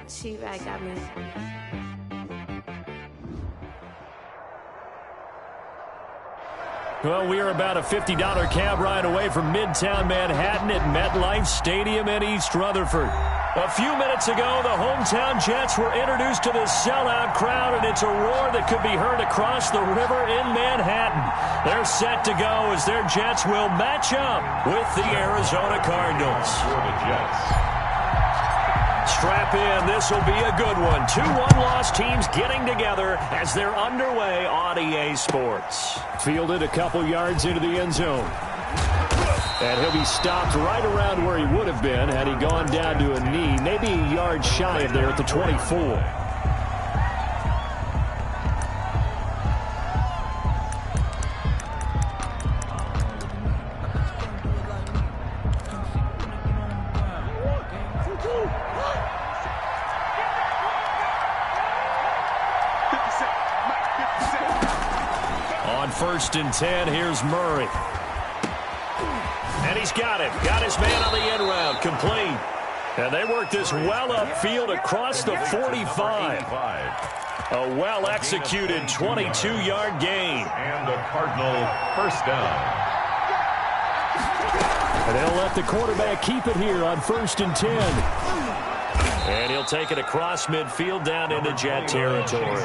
cheap got me. Well, we are about a $50 cab ride away from Midtown Manhattan at MetLife Stadium in East Rutherford. A few minutes ago, the hometown Jets were introduced to the sellout crowd, and it's a roar that could be heard across the river in Manhattan. They're set to go as their Jets will match up with the Arizona Cardinals. For the Jets. Strap in. This will be a good one. 2 one-loss teams getting together as they're underway on EA Sports. Fielded a couple yards into the end zone. And he'll be stopped right around where he would have been had he gone down to a knee, maybe a yard shy of there at the 24. On 1st and 10, here's Murray. And he's got it. Got his man on the end route. Complete. And they work this well upfield across the 45. A well-executed 22-yard gain. And the Cardinal first down. And they'll let the quarterback keep it here on 1st and 10. And he'll take it across midfield down into Jet territory.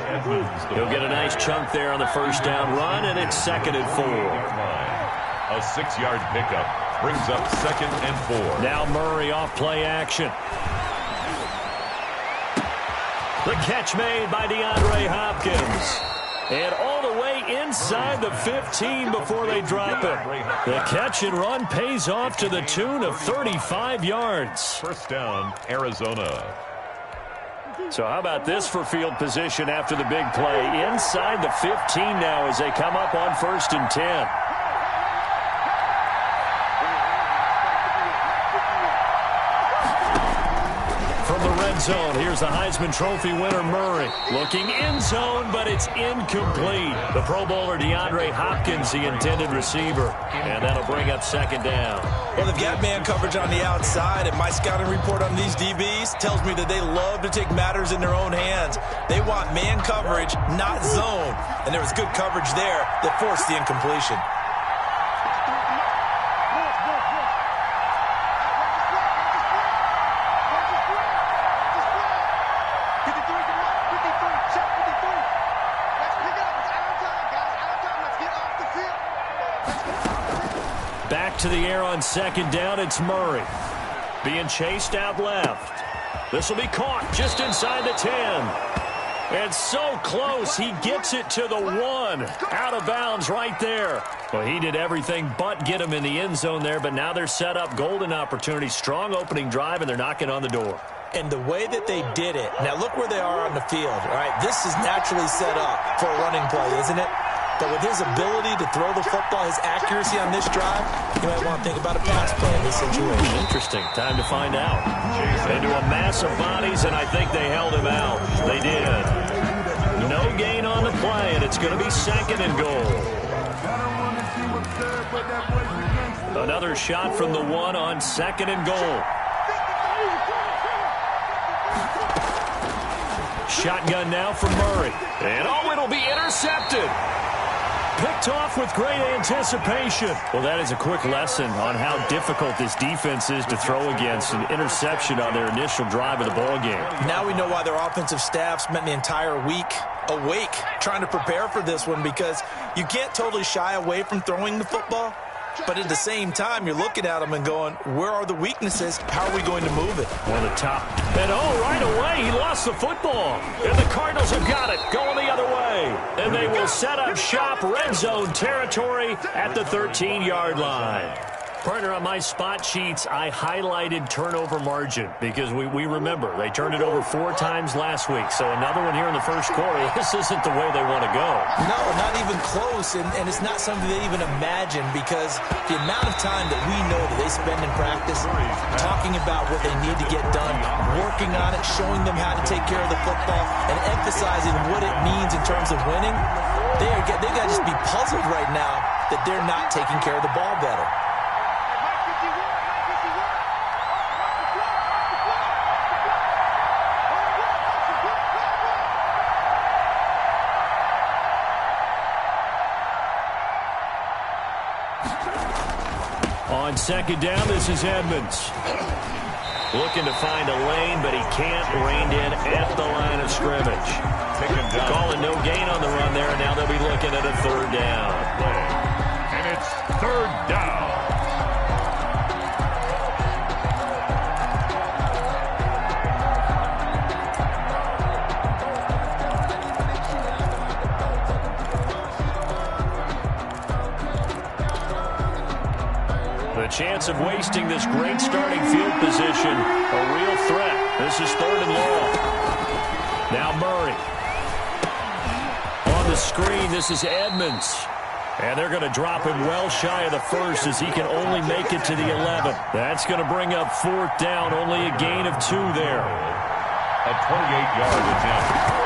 He'll get a nice chunk there on the first down run, and it's 2nd and 4. A 6-yard pickup brings up 2nd and 4. Now Murray off play action. The catch made by DeAndre Hopkins. And all the way inside the 15 before they drop it. The catch and run pays off to the tune of 35 yards. First down, Arizona. So how about this for field position after the big play? Inside the 15 now as they come up on 1st and 10. From the red zone, here's the Heisman Trophy winner Murray. Looking in zone, but it's incomplete. The Pro Bowler DeAndre Hopkins, the intended receiver. And that'll bring up 2nd down. Well, they've got man coverage on the outside, and my scouting report on these DBs tells me that they love to take matters in their own hands. They want man coverage, not zone. And there was good coverage there that forced the incompletion. Back to the air on 2nd down, it's Murray. Being chased out left. This will be caught just inside the 10. And so close, he gets it to the 1. Out of bounds right there. Well, he did everything but get him in the end zone there, but now they're set up. Golden opportunity, strong opening drive, and they're knocking on the door. And the way that they did it, now look where they are on the field, all right? This is naturally set up for a running play, isn't it? But with his ability to throw the football, his accuracy on this drive, you might want to think about a pass play in this situation. Interesting. Time to find out. Into a mass of bodies, and I think they held him out. They did. No gain on the play, and it's going to be 2nd and goal. Another shot from the 1 on 2nd and goal. Shotgun now from Murray. And it'll be intercepted. Picked off with great anticipation. Well, that is a quick lesson on how difficult this defense is to throw against. An interception on their initial drive of the ball game. Now we know why their offensive staff spent the entire week awake trying to prepare for this one, because you can't totally shy away from throwing the football. But at the same time, you're looking at them and going, where are the weaknesses? How are we going to move it? On the top. And right away, he lost the football. And the Cardinals have got it, going the other way. And they will set up shop, red zone territory at the 13-yard line. Partner, on my spot sheets, I highlighted turnover margin because we remember they turned it over 4 times last week. So another one here in the first quarter. This isn't the way they want to go. No, not even close. And it's not something they even imagine, because the amount of time that we know that they spend in practice talking about what they need to get done, working on it, showing them how to take care of the football, and emphasizing what it means in terms of winning, they got to just be puzzled right now that they're not taking care of the ball better. On second down, this is Edmonds. Looking to find a lane, but he can't. Reined in at the line of scrimmage. Calling no gain on the run there, and now they'll be looking at a third down. And it's third down. The chance of wasting this great starting field position, a real threat. This is third and long. Now Murray. On the screen, this is Edmonds. And they're going to drop him well shy of the first as he can only make it to the 11. That's going to bring up fourth down, only a gain of 2 there. A 28-yard attempt.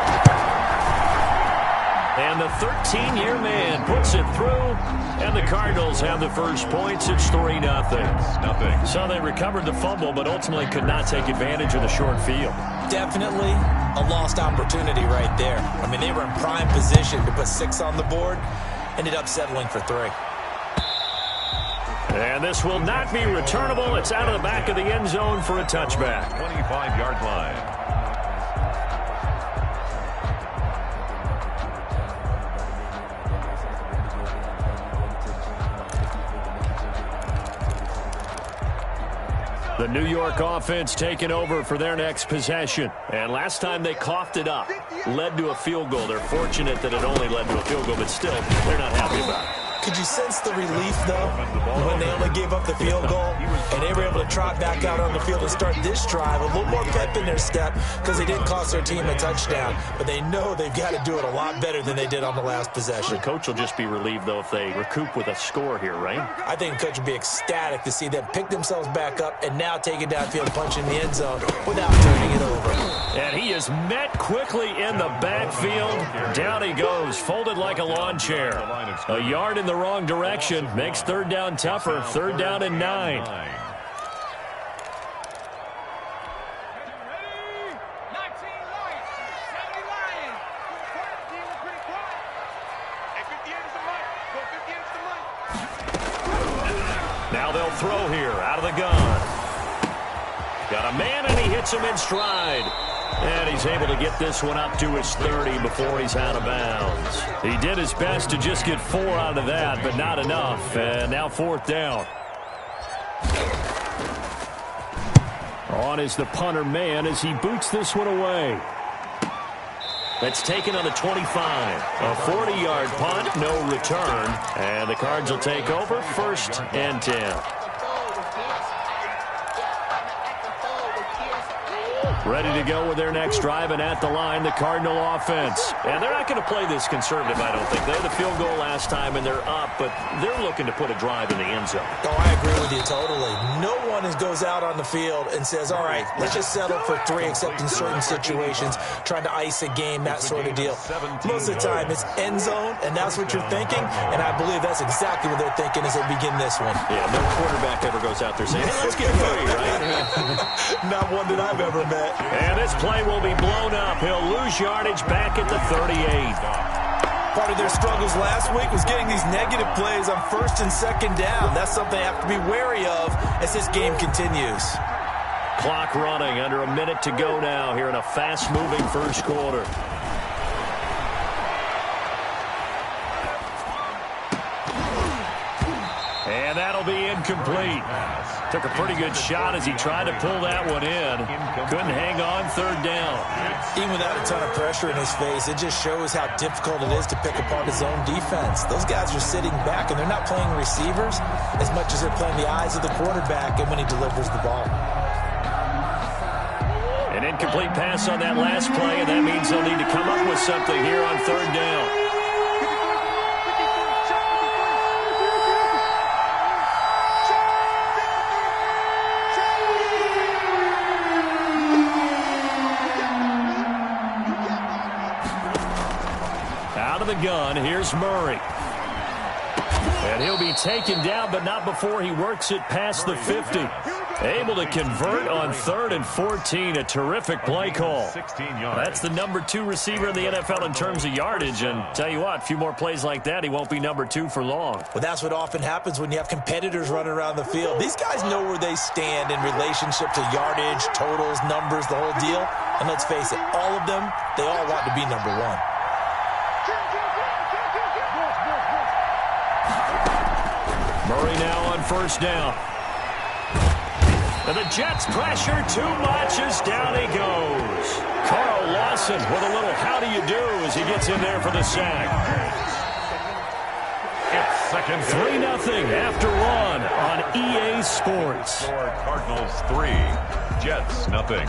And the 13-year man puts it through, and the Cardinals have the first points. It's 3-0. So they recovered the fumble, but ultimately could not take advantage of the short field. Definitely a lost opportunity right there. I mean, they were in prime position to put 6 on the board, ended up settling for 3. And this will not be returnable. It's out of the back of the end zone for a touchback. 25-yard line. The New York offense taking over for their next possession. And last time they coughed it up, led to a field goal. They're fortunate that it only led to a field goal, but still, they're not happy about it. Could you sense the relief, though, when they only gave up the field goal and they were able to trot back out on the field and start this drive? A little more pep in their step because they didn't cost their team a touchdown. But they know they've got to do it a lot better than they did on the last possession. The coach will just be relieved, though, if they recoup with a score here, right? I think the coach would be ecstatic to see them pick themselves back up and now take it downfield, punch in the end zone without turning it over. And he is met quickly in the backfield. Down he goes, folded like a lawn chair. A yard in the wrong direction makes third down tougher. Third down and 9. Now they'll throw here out of the gun. Got a man, and he hits him in stride. And he's able to get this one up to his 30 before he's out of bounds. He did his best to just get 4 out of that, but not enough. And now fourth down. On is the punter man as he boots this one away. That's taken on the 25. A 40-yard punt, no return. And the Cards will take over first and 10. Ready to go with their next drive, and at the line, the Cardinal offense. And they're not going to play this conservative, I don't think. They had the field goal last time, and they're up, but they're looking to put a drive in the end zone. Oh, I agree with you totally. No one goes out on the field and says, all right, let's just settle for 3, except in certain situations, trying to ice a game, that sort of deal. Most of the time, it's end zone, and that's what you're thinking, and I believe that's exactly what they're thinking as they begin this one. Yeah, no quarterback ever goes out there saying, hey, let's get 3, right? Not one that I've ever met. And this play will be blown up. He'll lose yardage back at the 38. Part of their struggles last week was getting these negative plays on first and second down. That's something they have to be wary of as this game continues. Clock running, under a minute to go now here in a fast-moving first quarter. And that'll be incomplete. Took a pretty good shot as he tried to pull that one in. Couldn't hang on, third down. Even without a ton of pressure in his face, it just shows how difficult it is to pick apart his own defense. Those guys are sitting back, and they're not playing receivers as much as they're playing the eyes of the quarterback and when he delivers the ball. An incomplete pass on that last play, and that means they'll need to come up with something here on third down. The gun. Here's Murray. And he'll be taken down, but not before he works it past the 50. Able to convert on 3rd and 14. A terrific play call. 16 yards. That's the number 2 receiver in the NFL in terms of yardage. And tell you what, a few more plays like that, he won't be number 2 for long. Well, that's what often happens when you have competitors running around the field. These guys know where they stand in relationship to yardage, totals, numbers, the whole deal. And let's face it, all of them, they all want to be number 1. Murray now on 1st down. And the Jets pressure too much as down he goes. Carl Lawson with a little how do you do as he gets in there for the sack. It's 3-0 after 1 on EA Sports. Cardinals 3, Jets nothing.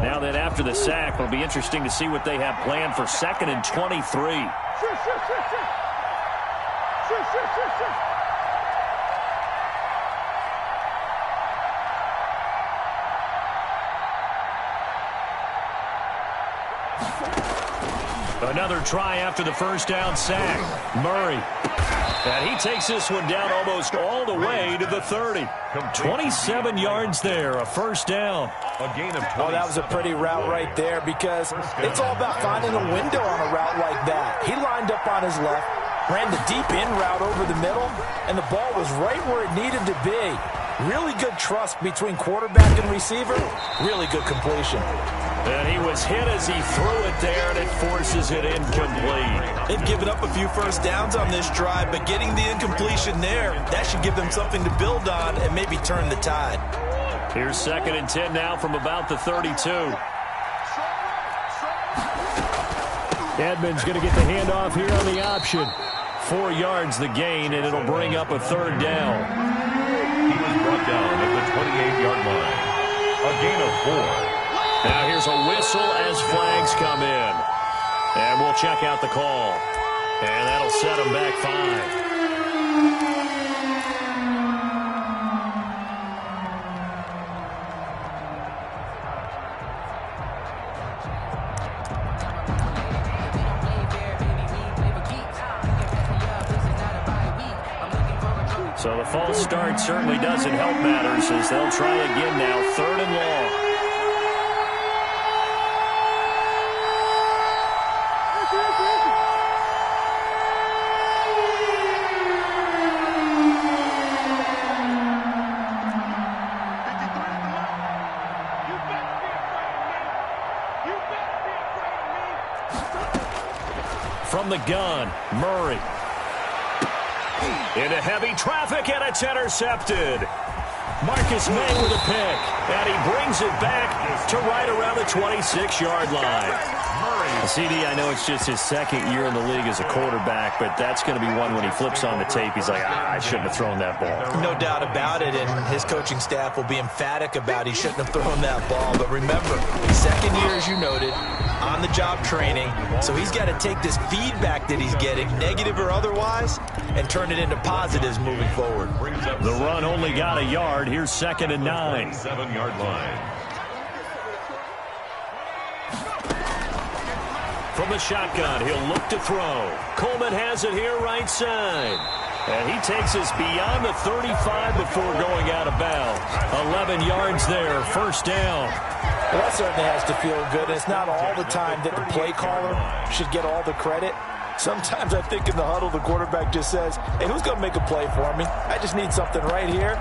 Now that after the sack, it'll be interesting to see what they have planned for 2nd and 23. Another try after the 1st down sack. Murray. And he takes this one down almost all the way to the 30. 27 yards there, a 1st down. A gain of 20. Oh, that was a pretty route right there because it's all about finding a window on a route like that. He lined up on his left, ran the deep in route over the middle, and the ball was right where it needed to be. Really good trust between quarterback and receiver. Really good completion. And he was hit as he threw it there, and it forces it incomplete. They've given up a few 1st downs on this drive, but getting the incompletion there, that should give them something to build on and maybe turn the tide. Here's 2nd and 10 now from about the 32. Edmonds going to get the handoff here on the option. 4 yards the gain, and it'll bring up a 3rd down. He was brought down at the 28-yard line. A gain of 4. Now here's a whistle as flags come in. And we'll check out the call. And that'll set them back 5. So the false start certainly doesn't help matters as they'll try again now, 3rd and long. From the gun, Murray. Into heavy traffic, and it's intercepted. Marcus May with a pick, and he brings it back to right around the 26-yard line. CD, I know it's just his 2nd year in the league as a quarterback, but that's going to be one when he flips on the tape. He's like, I shouldn't have thrown that ball. No doubt about it, and his coaching staff will be emphatic about he shouldn't have thrown that ball. But remember, 2nd year, as you noted, on-the-job training, so he's got to take this feedback that he's getting, negative or otherwise, and turn it into positives moving forward. The run only got a yard. Here's 2nd and 9. 7-yard line. From the shotgun, he'll look to throw. Coleman has it here right side. And he takes us beyond the 35 before going out of bounds. 11 yards there, 1st down. Well, that certainly has to feel good. And it's not all the time that the play caller should get all the credit. Sometimes I think in the huddle, the quarterback just says, hey, who's going to make a play for me? I just need something right here.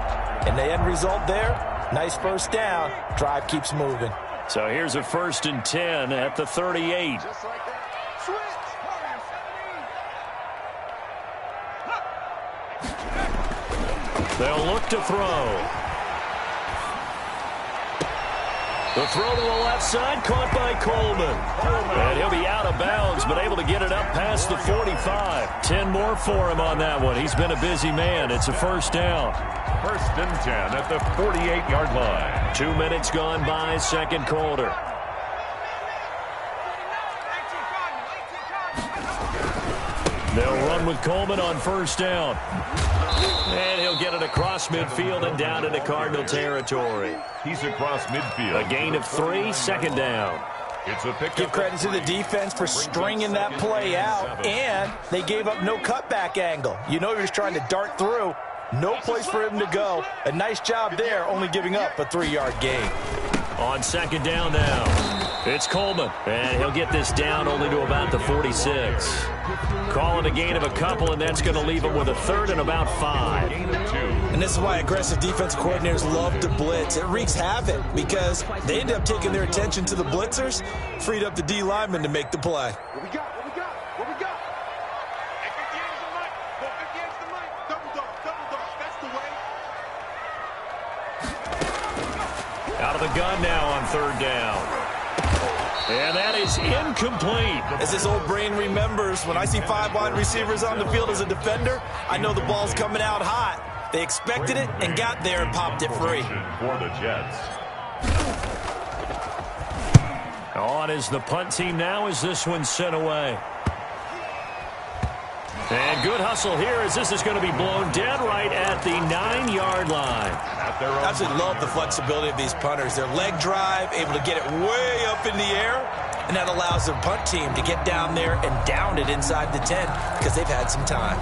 And the end result there, nice 1st down. Drive keeps moving. So here's a 1st and 10 at the 38. They'll look to throw. The throw to the left side, caught by Coleman. And he'll be out of bounds, but able to get it up past the 45. 10 more for him on that one. He's been a busy man. It's a 1st down. 1st and 10 at the 48-yard line. 2 minutes gone by, 2nd quarter. They'll run with Coleman on first down. And he'll get it across midfield and down into Cardinal territory. He's across midfield. A gain of 3, second down. It's a pick. Give credit to the defense for stringing that play out, and they gave up no cutback angle. You know he was trying to dart through. No place for him to go. A nice job there, only giving up a 3-yard gain. On second down now, it's Coleman, and he'll get this down only to about the 46. Call it a gain of a couple, and that's going to leave him with a third and about 5. And this is why aggressive defensive coordinators love to blitz. It wreaks havoc because they end up taking their attention to the blitzers, freed up the D lineman to make the play. What we got? What we got? Hey, 50 yards the mic. 50 yards the mic. Double dog. That's the way. Out of the gun now on third down. And that is incomplete. As his old brain remembers, when I see 5 wide receivers on the field as a defender, I know the ball's coming out hot. They expected it and got there and popped it free. For the Jets. On is the punt team now as this one's sent away. And good hustle here as this is going to be blown dead right at the 9-yard line. I absolutely love the flexibility of these punters. Their leg drive, able to get it way up in the air, and that allows the punt team to get down there and down it inside the 10 because they've had some time.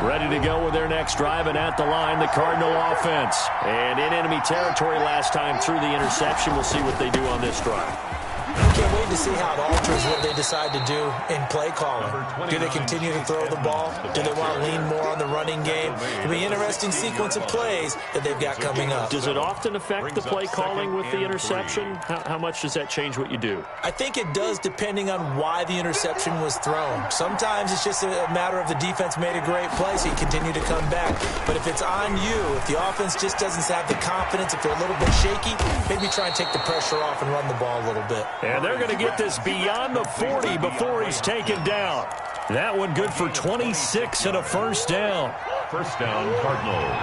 Ready to go with their next drive, and at the line, the Cardinal offense. And in enemy territory last time through the interception. We'll see what they do on this drive. Can't wait to see how it alters what they decide to do in play calling. Do they continue to throw the ball? Do they want to lean more on the running game? It'll be an interesting sequence of plays that they've got coming up. Does it often affect the play calling with the interception? How much does that change what you do? I think it does depending on why the interception was thrown. Sometimes it's just a matter of the defense made a great play, so you continue to come back. But if it's on you, if the offense just doesn't have the confidence, if they're a little bit shaky, maybe try and take the pressure off and run the ball a little bit. And they're going to get this beyond the 40 before he's taken down. That one good for 26 and a first down. First down, Cardinals.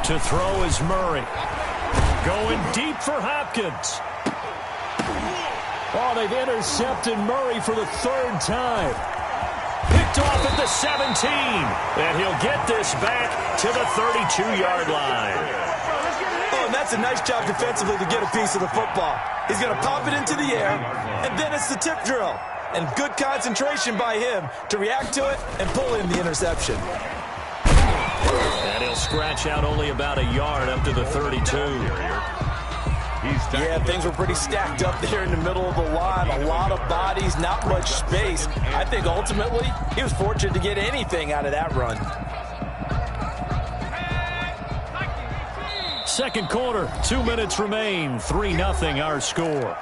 To throw is Murray. Going deep for Hopkins. Oh, they've intercepted Murray for the 3rd time. Picked off at the 17. And he'll get this back to the 32-yard line. And that's a nice job defensively to get a piece of the football. He's going to pop it into the air, and then it's the tip drill. And good concentration by him to react to it and pull in the interception. And he'll scratch out only about a yard up to the 32. Yeah, things were pretty stacked up there in the middle of the line. A lot of bodies, not much space. I think ultimately he was fortunate to get anything out of that run. Second quarter, 2 minutes remain. 3-0 our score.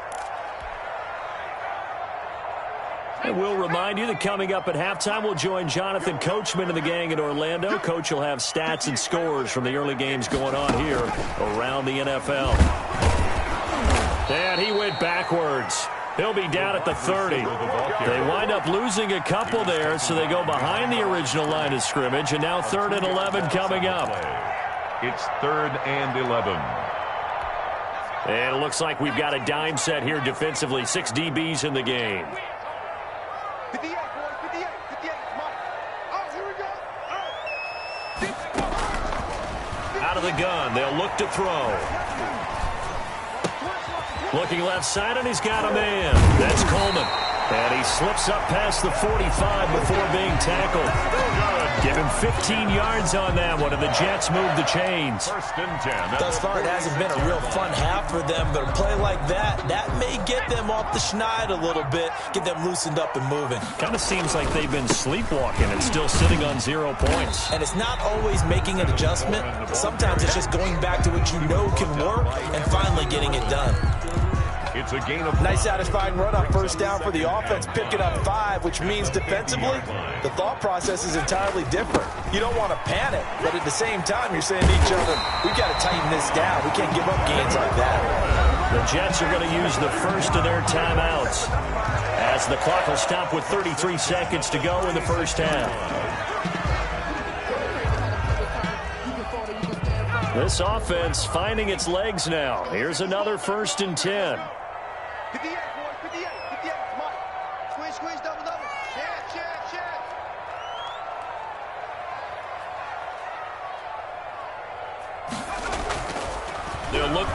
And we'll remind you that coming up at halftime, we'll join Jonathan Coachman and the gang in Orlando. Coach will have stats and scores from the early games going on here around the NFL. And he went backwards. He'll be down at the 30. They wind up losing a couple there, so they go behind the original line of scrimmage, and now 3rd and 11 coming up. It's 3rd and 11. And it looks like we've got a dime set here defensively. 6 DBs in the game. 58, boys, 58. Come on. Oh, here we go. Out of the gun, they'll look to throw. Looking left side, and he's got a man. That's Coleman. And he slips up past the 45 before being tackled. Give him 15 yards on that one, and the Jets move the chains. First and 10. Thus far, it hasn't been a real fun half for them, but a play like that may get them off the schneid a little bit, get them loosened up and moving. Kind of seems like they've been sleepwalking and still sitting on 0 points. And it's not always making an adjustment. Sometimes it's just going back to what you know can work and finally getting it done. It's a gain of nice satisfying run on first down for the offense, picking up 5, which means defensively, the thought process is entirely different. You don't want to panic, but at the same time, you're saying to each other, we've got to tighten this down. We can't give up gains like that. The Jets are going to use the first of their timeouts as the clock will stop with 33 seconds to go in the first half. This offense finding its legs now. Here's another 1st and 10.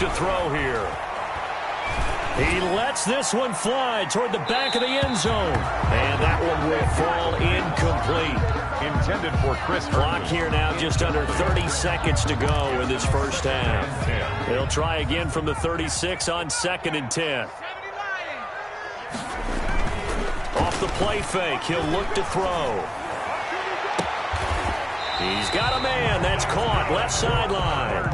to throw here. He lets this one fly toward the back of the end zone. And that one will fall incomplete. Intended for Chris Clock here now, just under 30 seconds to go in this first half. They'll try again from the 36 on 2nd and 10. Off the play fake, he'll look to throw. He's got a man. That's caught. Left sideline.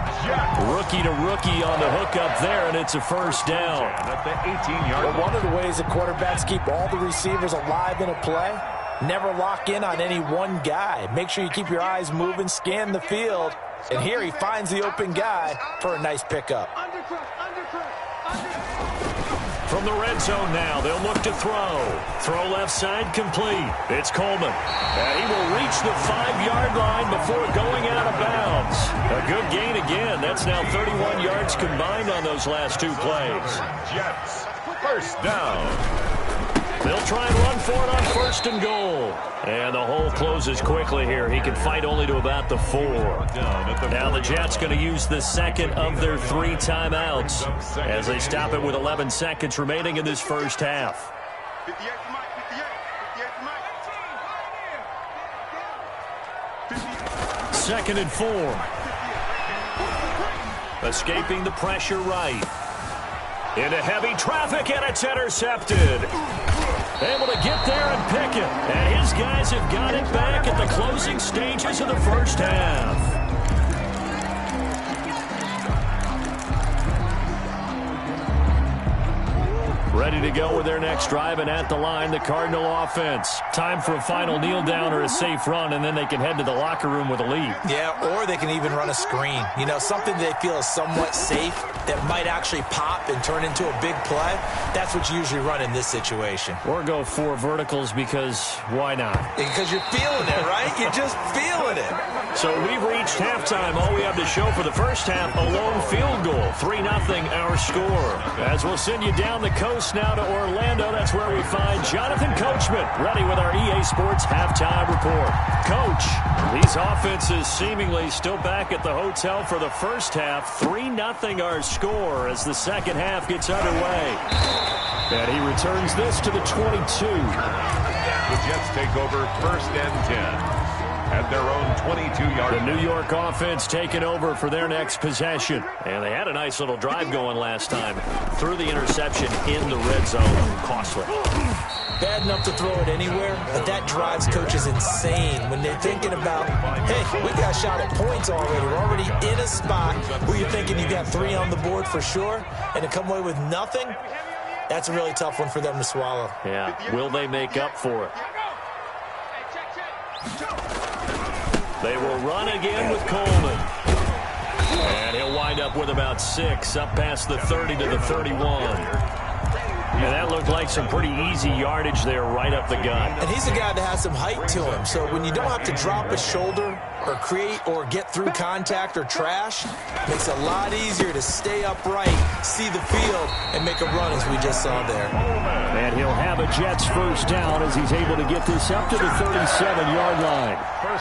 Rookie to rookie on the hookup there, and it's a first down. At the 18-yard line. One of the ways the quarterbacks keep all the receivers alive in a play, never lock in on any one guy. Make sure you keep your eyes moving, scan the field, and here he finds the open guy for a nice pickup. From the red zone now, they'll look to throw. Throw left side complete. It's Coleman. And he will reach the 5-yard line before going out of bounds. A good gain again. That's now 31 yards combined on those last two plays. Jets, first down. They'll try and run for it on 1st and goal. And the hole closes quickly here. He can fight only to about the 4. Now the Jets going to use the second of their 3 timeouts as they stop it with 11 seconds remaining in this first half. 58 to Mike, 58 to Mike. 2nd and 4. Escaping the pressure right. Into heavy traffic, and it's intercepted. Able to get there and pick it. And his guys have got it back at the closing stages of the first half. Ready to go with their next drive, and at the line, the Cardinal offense. Time for a final kneel down or a safe run, and then they can head to the locker room with a lead. Yeah, or they can even run a screen. You know, something they feel is somewhat safe that might actually pop and turn into a big play. That's what you usually run in this situation. Or go 4 verticals because why not? Because you're feeling it, right? You're just feeling it. So we've reached halftime. All we have to show for the first half, a lone field goal. 3-0 our score. As we'll send you down the coast now to Orlando. That's where we find Jonathan Coachman ready with our EA Sports halftime report. Coach, these offenses seemingly still back at the hotel for the first half. 3-0 our score as the second half gets underway. And he returns this to the 22. The Jets take over 1st and 10. At their own 22-yard line. The New York offense taking over for their next possession. And they had a nice little drive going last time. Threw the interception in the red zone. Costly. Bad enough to throw it anywhere, but that drives coaches insane when they're thinking about, hey, we got shot at points already. We're already in a spot where you're thinking you got 3 on the board for sure, and to come away with nothing, that's a really tough one for them to swallow. Yeah. Will they make up for it? They will run again with Coleman. And he'll wind up with about 6, up past the 30 to the 31. And that looked like some pretty easy yardage there right up the gut. And he's a guy that has some height to him. So when you don't have to drop a shoulder or create or get through contact or trash, makes it a lot easier to stay upright, see the field, and make a run as we just saw there. And he'll have a Jets first down as he's able to get this up to the 37-yard line.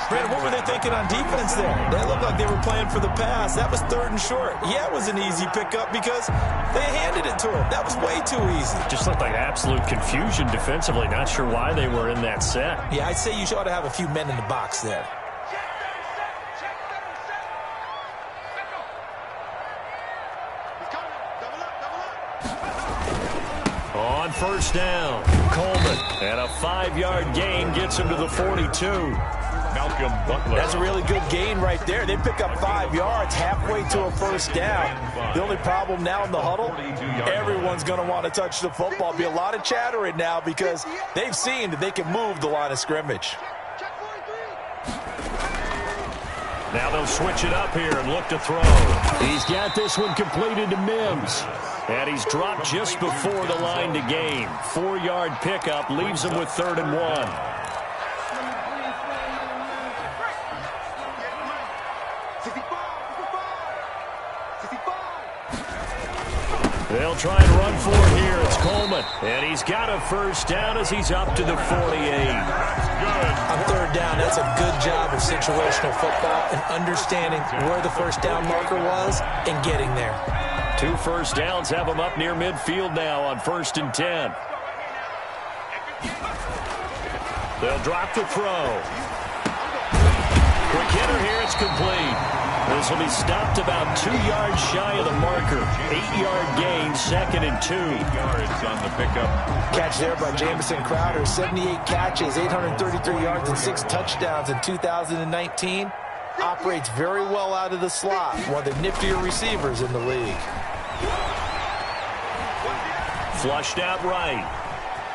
Brad, what were they thinking on defense there? They looked like they were playing for the pass. That was 3rd and short. Yeah, it was an easy pickup because they handed it to him. That was way too easy. Just looked like absolute confusion defensively. Not sure why they were in that set. Yeah, I'd say you ought to have a few men in the box there. On first down, Coleman. And a 5-yard gain gets him to the 42. Malcolm Butler. That's a really good gain right there. They pick up 5 yards halfway to a first down. The only problem now in the huddle, everyone's going to want to touch the football. Be a lot of chattering now because they've seen that they can move the line of scrimmage. Now they'll switch it up here and look to throw. He's got this one completed to Mims. And he's dropped just before the line to gain. 4-yard pickup leaves him with 3rd and 1. They'll try and run for it here. It's Coleman. And he's got a first down as he's up to the 48. On 3rd down, that's a good job of situational football and understanding where the first down marker was and getting there. 2 first downs have them up near midfield now on 1st and 10. They'll drop the throw. Quick hitter here, it's complete. This will be stopped about 2 yards shy of the marker. 8-yard gain, 2nd and 2. 8 yards on the pickup. Catch there by Jamison Crowder. 78 catches, 833 yards, and 6 touchdowns in 2019. Operates very well out of the slot. One of the niftier receivers in the league. Flushed out right.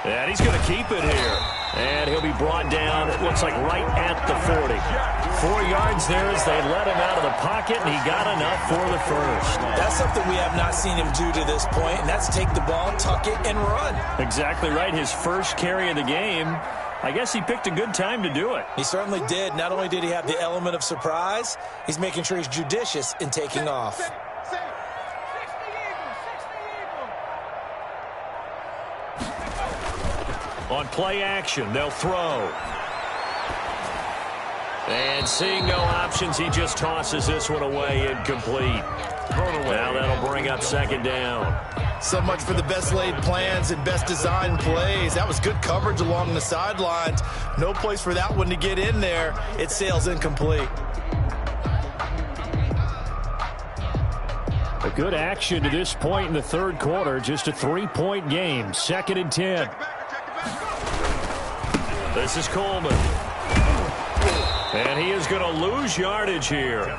And he's going to keep it here. And he'll be brought down, it looks like right at the 40. 4 yards there as they let him out of the pocket, and he got enough for the first. That's something we have not seen him do to this point, and that's take the ball, tuck it, and run. Exactly right. His first carry of the game. I guess he picked a good time to do it. He certainly did. Not only did he have the element of surprise, he's making sure he's judicious in taking off. On play action, they'll throw. And seeing no options, he just tosses this one away, incomplete. Now that'll bring up 2nd down. So much for the best laid plans and best designed plays. That was good coverage along the sidelines. No place for that one to get in there. It sails incomplete. A good action to this point in the 3rd quarter. Just a 3-point game. 2nd and 10. This is Coleman. And he is going to lose yardage here.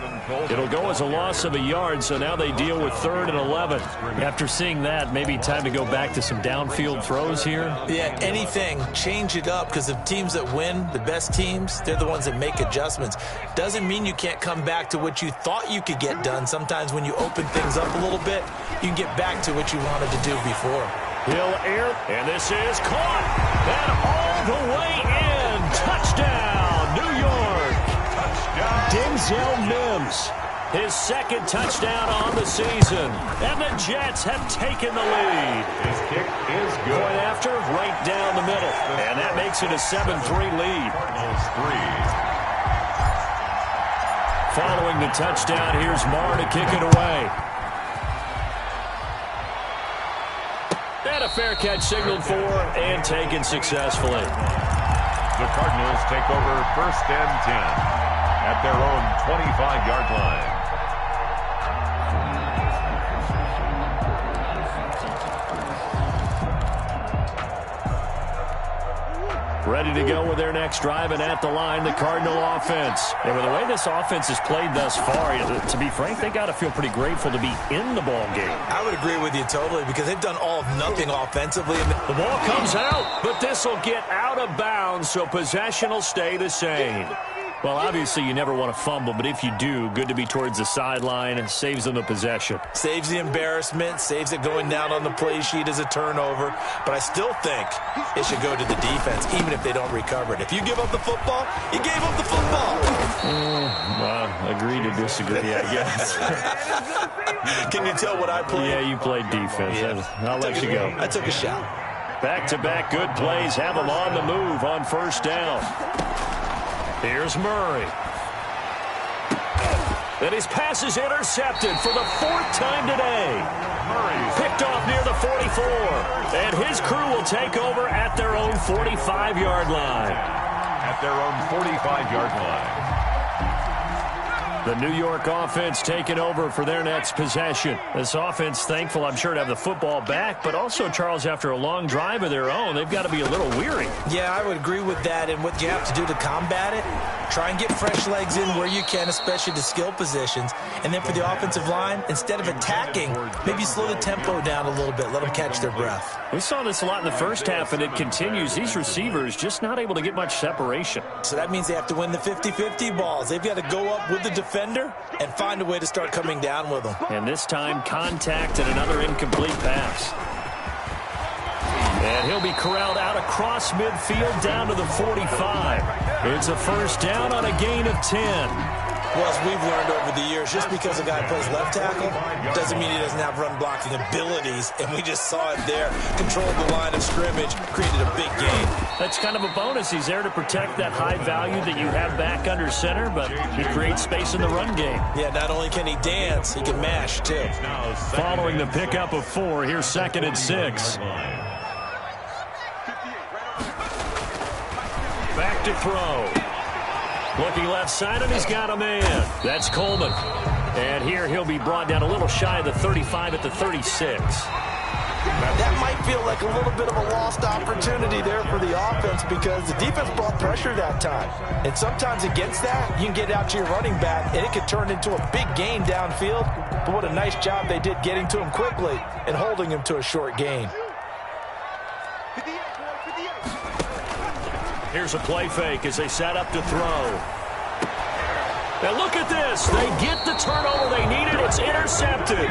It'll go as a loss of a yard, so now they deal with 3rd and 11. After seeing that, maybe time to go back to some downfield throws here. Yeah, anything. Change it up, because the teams that win, the best teams, they're the ones that make adjustments. Doesn't mean you can't come back to what you thought you could get done. Sometimes when you open things up a little bit, you can get back to what you wanted to do before. He'll air, and this is caught. And all the way in. Touchdown, New York. Touchdown. Denzel Mims, his 2nd touchdown on the season. And the Jets have taken the lead. His kick is good. Point after, right down the middle. And that makes it a 7-3 lead. Cardinals 3. Following the touchdown, here's Marr to kick it away. And a fair catch signaled for and taken successfully. The Cardinals take over 1st and 10 at their own 25-yard line. Ready to go with their next drive, and at the line, the Cardinal offense. And with the way this offense has played thus far, to be frank, they got to feel pretty grateful to be in the ball game. I would agree with you totally, because they've done all of nothing offensively. The ball comes out, but this will get out of bounds, so possession will stay the same. Well, obviously, you never want to fumble, but if you do, good to be towards the sideline and saves them the possession. Saves the embarrassment, saves it going down on the play sheet as a turnover. But I still think it should go to the defense, even if they don't recover it. If you give up the football, you gave up the football. Agree to disagree, I guess. Can you tell what I played? Yeah, you played defense. Yeah. I'll let you go. I took a shot. Back-to-back good plays have them on the move on 1st down. Here's Murray. And his pass is intercepted for the 4th time today. Picked off near the 44. And his crew will take over at their own 45-yard line. At their own 45-yard line. The New York offense taking over for their next possession. This offense thankful, I'm sure, to have the football back, but also, Charles, after a long drive of their own, they've got to be a little weary. Yeah, I would agree with that, and what you have to do to combat it, try and get fresh legs in where you can, especially the skill positions. And then for the offensive line, instead of attacking, maybe slow the tempo down a little bit, let them catch their breath. We saw this a lot in the first half, and it continues. These receivers just not able to get much separation. So that means they have to win the 50-50 balls. They've got to go up with the defender and find a way to start coming down with them. And this time, contact and another incomplete pass. And he'll be corralled out across midfield down to the 45. It's a 1st down on a gain of 10. Well, as we've learned over the years, just because a guy plays left tackle doesn't mean he doesn't have run-blocking abilities, and we just saw it there. Controlled the line of scrimmage, created a big gain. That's kind of a bonus. He's there to protect that high value that you have back under center, but he creates space in the run game. Yeah, not only can he dance, he can mash, too. Following the pickup of 4, here's 2nd and 6. Back to throw. Looking left side, and he's got a man. That's Coleman. And here he'll be brought down a little shy of the 35 at the 36. That might feel like a little bit of a lost opportunity there for the offense because the defense brought pressure that time. And sometimes against that, you can get out to your running back, and it could turn into a big gain downfield. But what a nice job they did getting to him quickly and holding him to a short gain. Here's a play fake as they set up to throw. Now look at this. They get the turnover they needed. It's intercepted.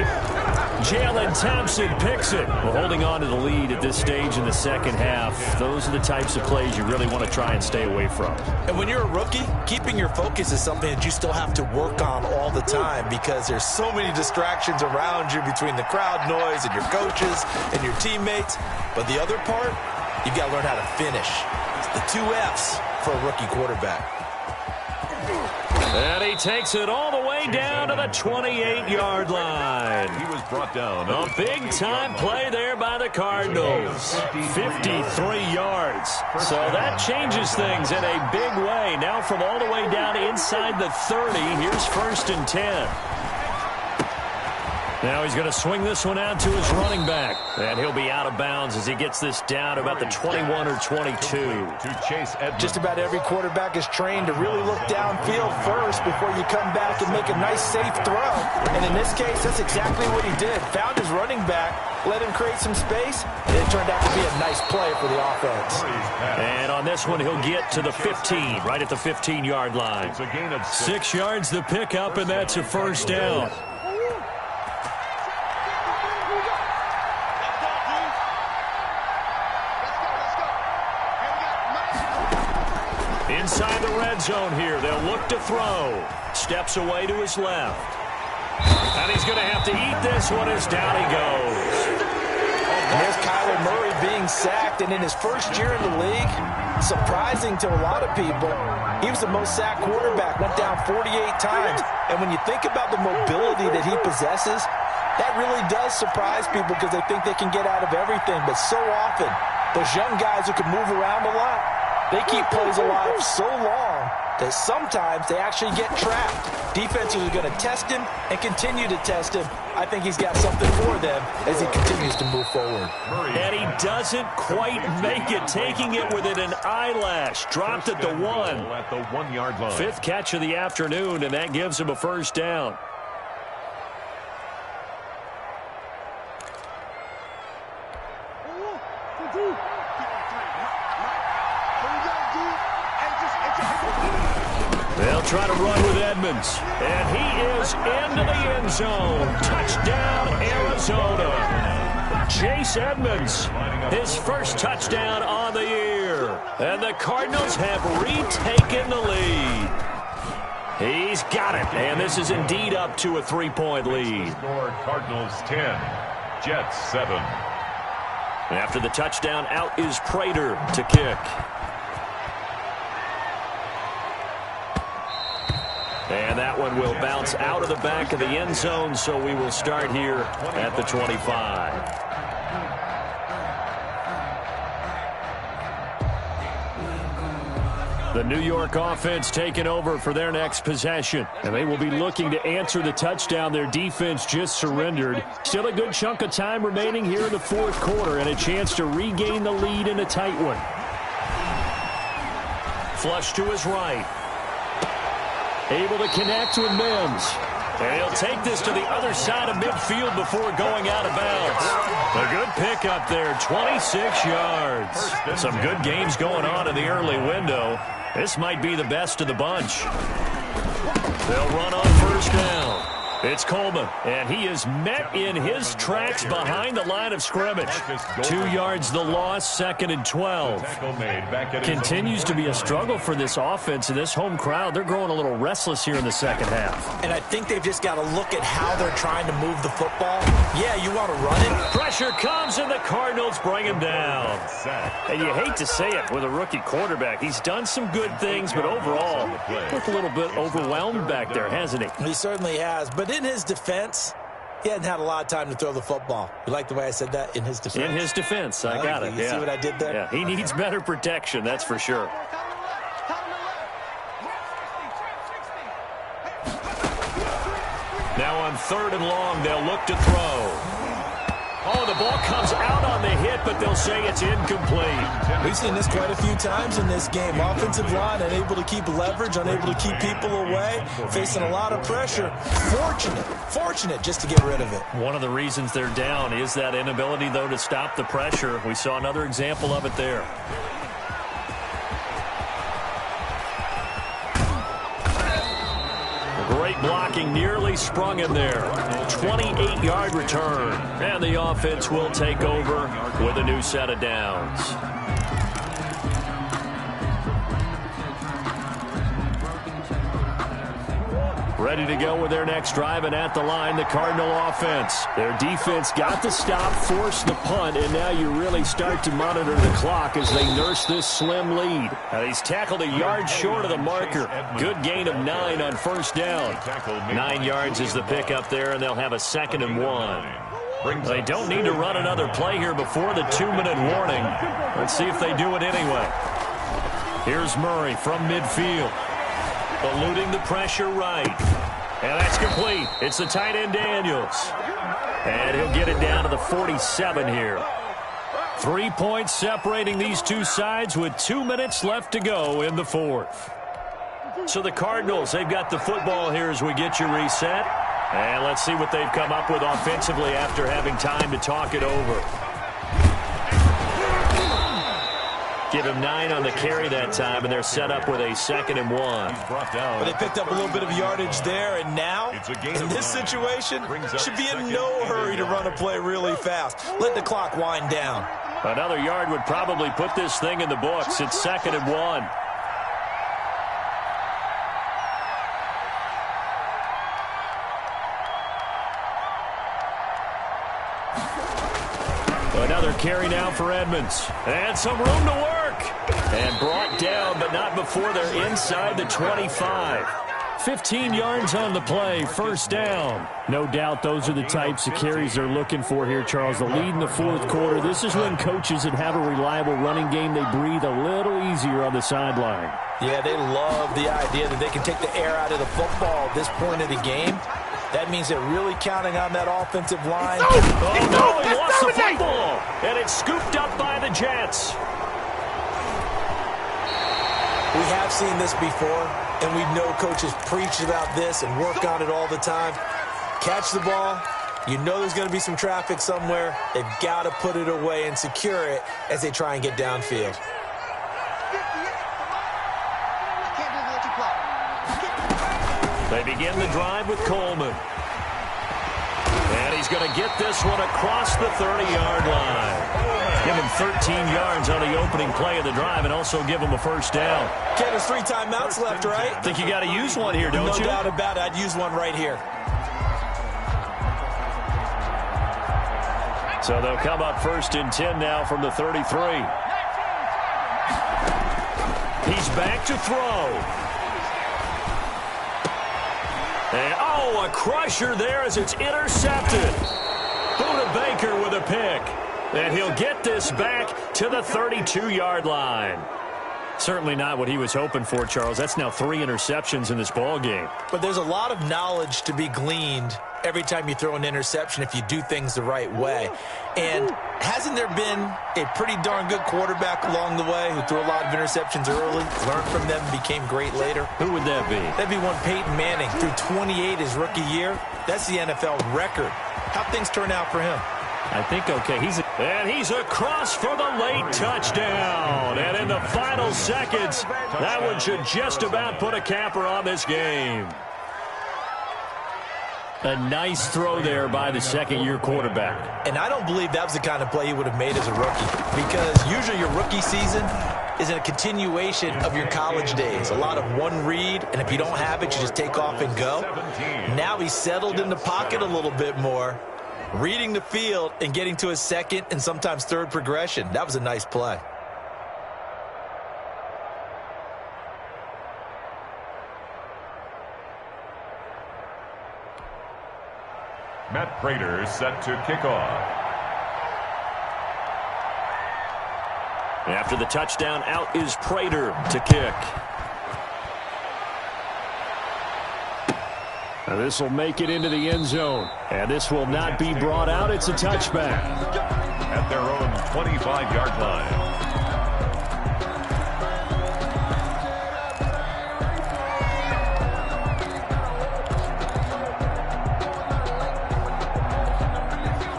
Jalen Thompson picks it. Well, holding on to the lead at this stage in the second half. Those are the types of plays you really want to try and stay away from. And when you're a rookie, keeping your focus is something that you still have to work on all the time because there's so many distractions around you between the crowd noise and your coaches and your teammates. But the other part, you've got to learn how to finish. It's the 2 F's for a rookie quarterback. And he takes it all the way down to the 28-yard line. He was brought down. A big-time play there by the Cardinals. 53 yards. So that changes things in a big way. Now from all the way down inside the 30, here's 1st and 10. Now he's going to swing this one out to his running back. And he'll be out of bounds as he gets this down to about the 21 or 22. To Chase Edmonds. Just about every quarterback is trained to really look downfield first before you come back and make a nice, safe throw. And in this case, that's exactly what he did. Found his running back, let him create some space, and it turned out to be a nice play for the offense. And on this one, he'll get to the 15, right at the 15-yard line. It's a gain of 6 yards the pickup, and that's a 1st down. Inside the red zone here. They'll look to throw. Steps away to his left. And he's going to have to eat this one as down he goes. And there's Kyler Murray being sacked, and in his first year in the league, surprising to a lot of people, he was the most sacked quarterback, went down 48 times. And when you think about the mobility that he possesses, that really does surprise people because they think they can get out of everything. But so often, those young guys who can move around a lot, they keep plays alive so long that sometimes they actually get trapped. Defenses are going to test him and continue to test him. I think he's got something for them as he continues to move forward. And he doesn't quite make it, taking it within an eyelash. Dropped at the 1. At the 1-yard line. 5th catch of the afternoon, and that gives him a 1st down. They'll try to run with Edmonds. And he is into the end zone. Touchdown, Arizona. Chase Edmonds, his first touchdown on the year. And the Cardinals have retaken the lead. He's got it. And this is indeed up to a 3-point lead. Score Cardinals 10, Jets 7. After the touchdown, out is Prater to kick. And that one will bounce out of the back of the end zone, so we will start here at the 25. The New York offense taking over for their next possession. And they will be looking to answer the touchdown their defense just surrendered. Still a good chunk of time remaining here in the 4th quarter and a chance to regain the lead in a tight one. Flush to his right. Able to connect with Mims. And he'll take this to the other side of midfield before going out of bounds. A good pickup there, 26 yards. Some good games going on in the early window. This might be the best of the bunch. They'll run on 1st down. It's Coleman, and he is met in his tracks behind the line of scrimmage. 2 yards the loss, 2nd and 12. Continues to be a struggle for this offense and this home crowd. They're growing a little restless here in the second half. And I think they've just got to look at how they're trying to move the football. Yeah, you want to run it. Pressure comes, and the Cardinals bring him down. And you hate to say it with a rookie quarterback. He's done some good things, but overall, looked a little bit overwhelmed back there, hasn't he? He certainly has. But in his defense, he hadn't had a lot of time to throw the football. You like the way I said that? In his defense? In his defense. I got it. You see what I did there? Yeah, he needs better protection, that's for sure. Now on 3rd and long, they'll look to throw. Oh, the ball comes out on the hit, but they'll say it's incomplete. We've seen this quite a few times in this game. Offensive line unable to keep leverage, unable to keep people away, facing a lot of pressure. Fortunate just to get rid of it. One of the reasons they're down is that inability, though, to stop the pressure. We saw another example of it there. Great blocking, nearly sprung him there. 28-yard return. And the offense will take over with a new set of downs. Ready to go with their next drive, and at the line, the Cardinal offense. Their defense got the stop, forced the punt, and now you really start to monitor the clock as they nurse this slim lead. Now, he's tackled a yard short of the marker. Good gain of 9 on 1st down. 9 yards is the pickup there, and they'll have a 2nd and 1. They don't need to run another play here before the 2-minute warning. Let's see if they do it anyway. Here's Murray from midfield. Eluding the pressure right. And that's complete. It's the tight end Daniels. And he'll get it down to the 47 here. 3 points separating these two sides with 2 minutes left to go in the 4th. So the Cardinals, they've got the football here as we get you reset. And let's see what they've come up with offensively after having time to talk it over. Give him 9 on the carry that time, and they're set up with a 2nd and 1. Well, they picked up a little bit of yardage there, and now, in this situation, should be in no hurry to run a play really fast. Let the clock wind down. Another yard would probably put this thing in the books. It's 2nd and 1. Another carry now for Edmonds. And some room to work. And brought down, but not before they're inside the 25. 15 yards on the play, 1st down. No doubt those are the types of carries they're looking for here, Charles. The lead in the 4th quarter. This is when coaches that have a reliable running game, they breathe a little easier on the sideline. Yeah, they love the idea that they can take the air out of the football at this point of the game. That means they're really counting on that offensive line. Oh, no, he lost the football. And it's scooped up by the Jets. We have seen this before, and we know coaches preach about this and work on it all the time. Catch the ball. You know there's going to be some traffic somewhere. They've got to put it away and secure it as they try and get downfield. They begin the drive with Coleman. And he's going to get this one across the 30-yard line. Give him 13 yards on the opening play of the drive and also give him a 1st down. Ken, there's 3 timeouts left, right? Think you got to use one here, don't you? No doubt about it. I'd use one right here. So they'll come up 1st and 10 now from the 33. He's back to throw. And, oh, a crusher there as it's intercepted. Buda Baker with a pick. And he'll get this back to the 32-yard line. Certainly not what he was hoping for, Charles. That's now 3 interceptions in this ball game. But there's a lot of knowledge to be gleaned every time you throw an interception if you do things the right way. And hasn't there been a pretty darn good quarterback along the way who threw a lot of interceptions early, learned from them, became great later? Who would that be? That'd be one Peyton Manning. Threw 28 his rookie year. That's the NFL record. How'd things turn out for him? I think okay. He's across for the late touchdown. And in the final seconds, that one should just about put a capper on this game. A nice throw there by the second-year quarterback. And I don't believe that was the kind of play he would have made as a rookie, because usually your rookie season is a continuation of your college days. A lot of one read, and if you don't have it, you just take off and go. Now he's settled in the pocket a little bit more, reading the field and getting to his second and sometimes third progression. That was a nice play. Matt Prater set to kick off. After the touchdown, out is Prater to kick. This will make it into the end zone. And this will not be brought out. It's a touchback. At their own 25-yard line.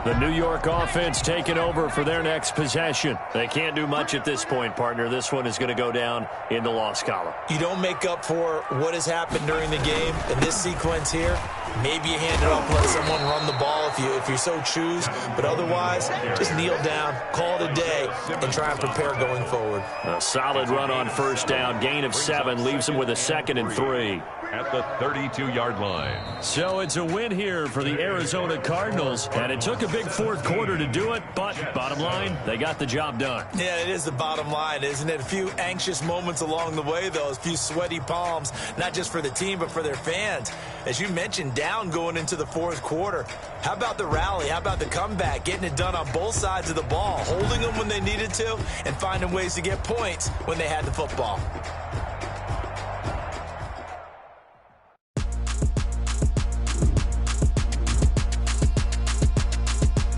The New York offense taking over for their next possession. They can't do much at this point, partner. This one is going to go down in the loss column. You don't make up for what has happened during the game in this sequence here. Maybe you hand it off, let someone run the ball if you so choose. But otherwise, just kneel down, call it a day, and try and prepare going forward. A solid run on first down. Gain of 7 leaves them with a 2nd and 3. At the 32-yard line. So it's a win here for the Arizona Cardinals, and it took a big fourth quarter to do it, but bottom line, they got the job done. Yeah, it is the bottom line, isn't it? A few anxious moments along the way, though, a few sweaty palms, not just for the team, but for their fans. As you mentioned, down going into the fourth quarter. How about the rally? How about the comeback? Getting it done on both sides of the ball, holding them when they needed to, and finding ways to get points when they had the football.